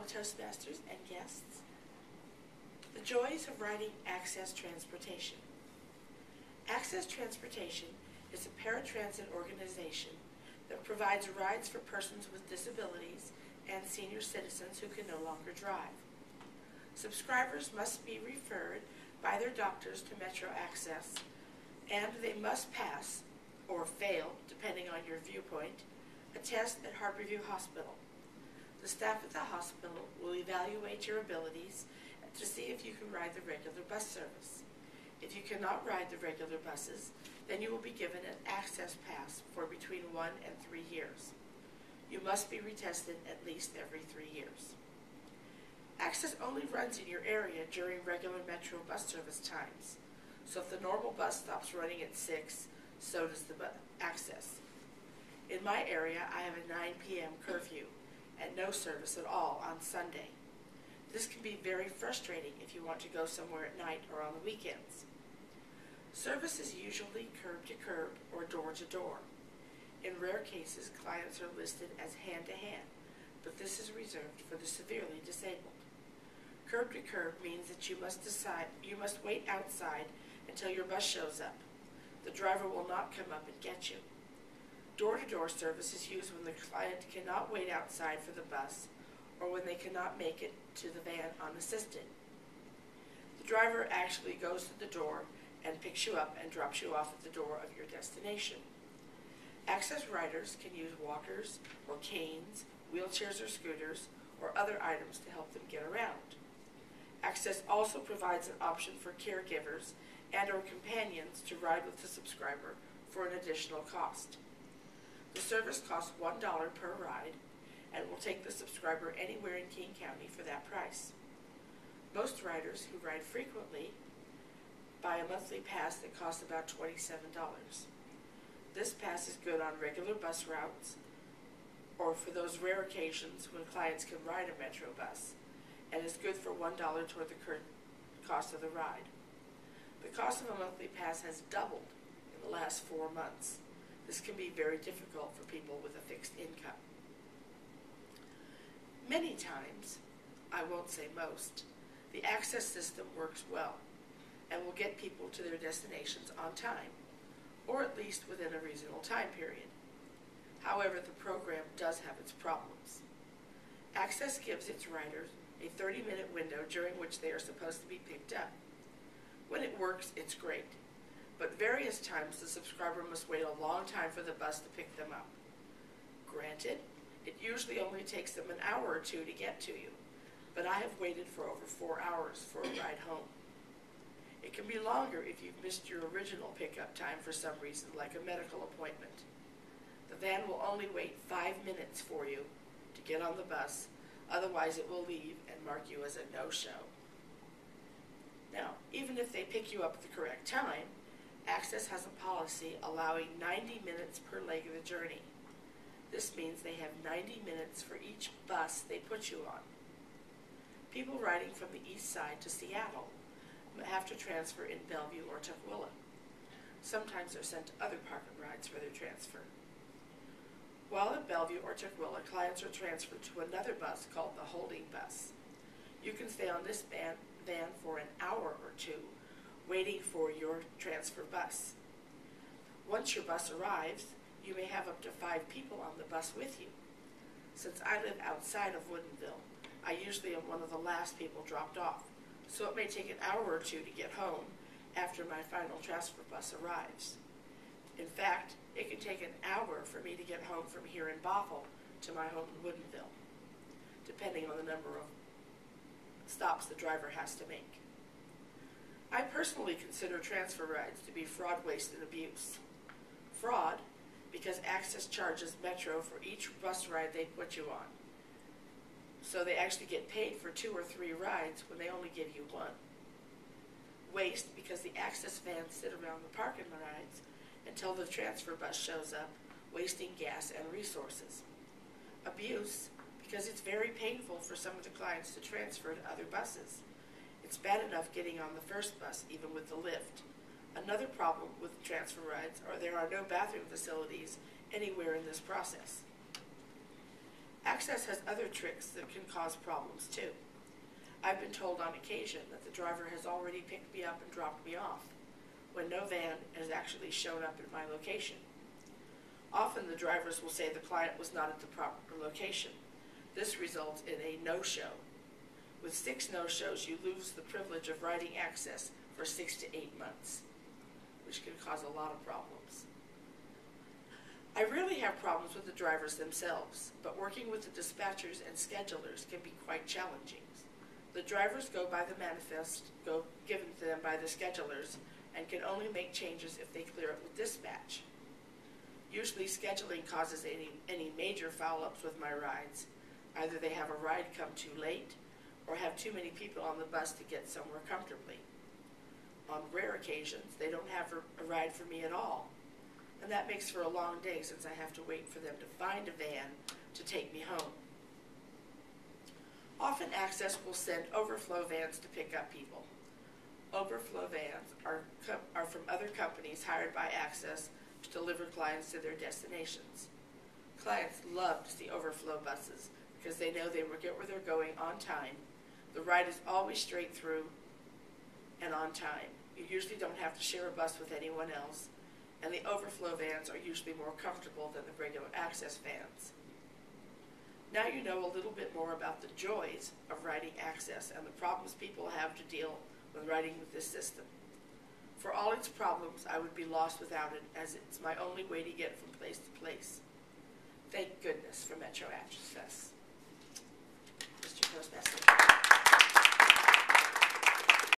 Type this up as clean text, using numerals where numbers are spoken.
Toastmasters and guests. The joys of riding Access Transportation. Access Transportation is a paratransit organization that provides rides for persons with disabilities and senior citizens who can no longer drive. Subscribers must be referred by their doctors to Metro Access, and they must pass, or fail, depending on your viewpoint, a test at Harborview Hospital. The staff at the hospital will evaluate your abilities to see if you can ride the regular bus service. If you cannot ride the regular buses, then you will be given an access pass for between 1 and 3 years. You must be retested at least every 3 years. Access only runs in your area during regular Metro bus service times. So if the normal bus stops running at 6, so does the Access. In my area, I have a 9 p.m. curfew and no service at all on Sunday. This can be very frustrating if you want to go somewhere at night or on the weekends. Service is usually curb to curb or door to door. In rare cases, clients are listed as hand to hand, but this is reserved for the severely disabled. Curb to curb means that you must wait outside until your bus shows up. The driver will not come up and get you. Door-to-door service is used when the client cannot wait outside for the bus or when they cannot make it to the van unassisted. The driver actually goes to the door and picks you up and drops you off at the door of your destination. Access riders can use walkers or canes, wheelchairs or scooters, or other items to help them get around. Access also provides an option for caregivers and or companions to ride with the subscriber for an additional cost. The service costs $1 per ride and will take the subscriber anywhere in King County for that price. Most riders who ride frequently buy a monthly pass that costs about $27. This pass is good on regular bus routes or for those rare occasions when clients can ride a Metro bus, and is good for $1 toward the current cost of the ride. The cost of a monthly pass has doubled in the last 4 months. This can be very difficult for people with a fixed income. Many times, I won't say most, the access system works well and will get people to their destinations on time, or at least within a reasonable time period. However, the program does have its problems. Access gives its riders a 30-minute window during which they are supposed to be picked up. When it works, it's great, but various times the subscriber must wait a long time for the bus to pick them up. Granted, it usually only takes them an hour or two to get to you, but I have waited for over 4 hours for a ride home. It can be longer if you've missed your original pickup time for some reason, like a medical appointment. The van will only wait 5 minutes for you to get on the bus, otherwise it will leave and mark you as a no-show. Now, even if they pick you up at the correct time, Access has a policy allowing 90 minutes per leg of the journey. This means they have 90 minutes for each bus they put you on. People riding from the east side to Seattle have to transfer in Bellevue or Tukwila. Sometimes they're sent to other park-and rides for their transfer. While at Bellevue or Tukwila, clients are transferred to another bus called the holding bus. You can stay on this van for an hour or two, waiting for your transfer bus. Once your bus arrives, you may have up to 5 people on the bus with you. Since I live outside of Woodinville, I usually am one of the last people dropped off, so it may take an hour or two to get home after my final transfer bus arrives. In fact, it can take an hour for me to get home from here in Bothell to my home in Woodinville, depending on the number of stops the driver has to make. I personally consider transfer rides to be fraud, waste, and abuse. Fraud, because Access charges Metro for each bus ride they put you on. So they actually get paid for 2 or 3 rides when they only give you 1. Waste, because the Access vans sit around the parking rides until the transfer bus shows up, wasting gas and resources. Abuse, because it's very painful for some of the clients to transfer to other buses. It's bad enough getting on the first bus, even with the lift. Another problem with transfer rides are there are no bathroom facilities anywhere in this process. Access has other tricks that can cause problems too. I've been told on occasion that the driver has already picked me up and dropped me off, when no van has actually shown up at my location. Often the drivers will say the client was not at the proper location. This results in a no-show. With 6 no-shows, you lose the privilege of riding access for 6 to 8 months, which can cause a lot of problems. I rarely have problems with the drivers themselves, but working with the dispatchers and schedulers can be quite challenging. The drivers go by the manifest given to them by the schedulers and can only make changes if they clear it with dispatch. Usually scheduling causes any major foul-ups with my rides. Either they have a ride come too late or have too many people on the bus to get somewhere comfortably. On rare occasions, they don't have a ride for me at all, and that makes for a long day since I have to wait for them to find a van to take me home. Often Access will send overflow vans to pick up people. Overflow vans are from other companies hired by Access to deliver clients to their destinations. Clients love to see overflow buses because they know they will get where they're going on time. The ride is always straight through and on time. You usually don't have to share a bus with anyone else, and the overflow vans are usually more comfortable than the regular Access vans. Now you know a little bit more about the joys of riding Access and the problems people have to deal with riding with this system. For all its problems, I would be lost without it, as it's my only way to get from place to place. Thank goodness for Metro Access. Mr. Postmaster.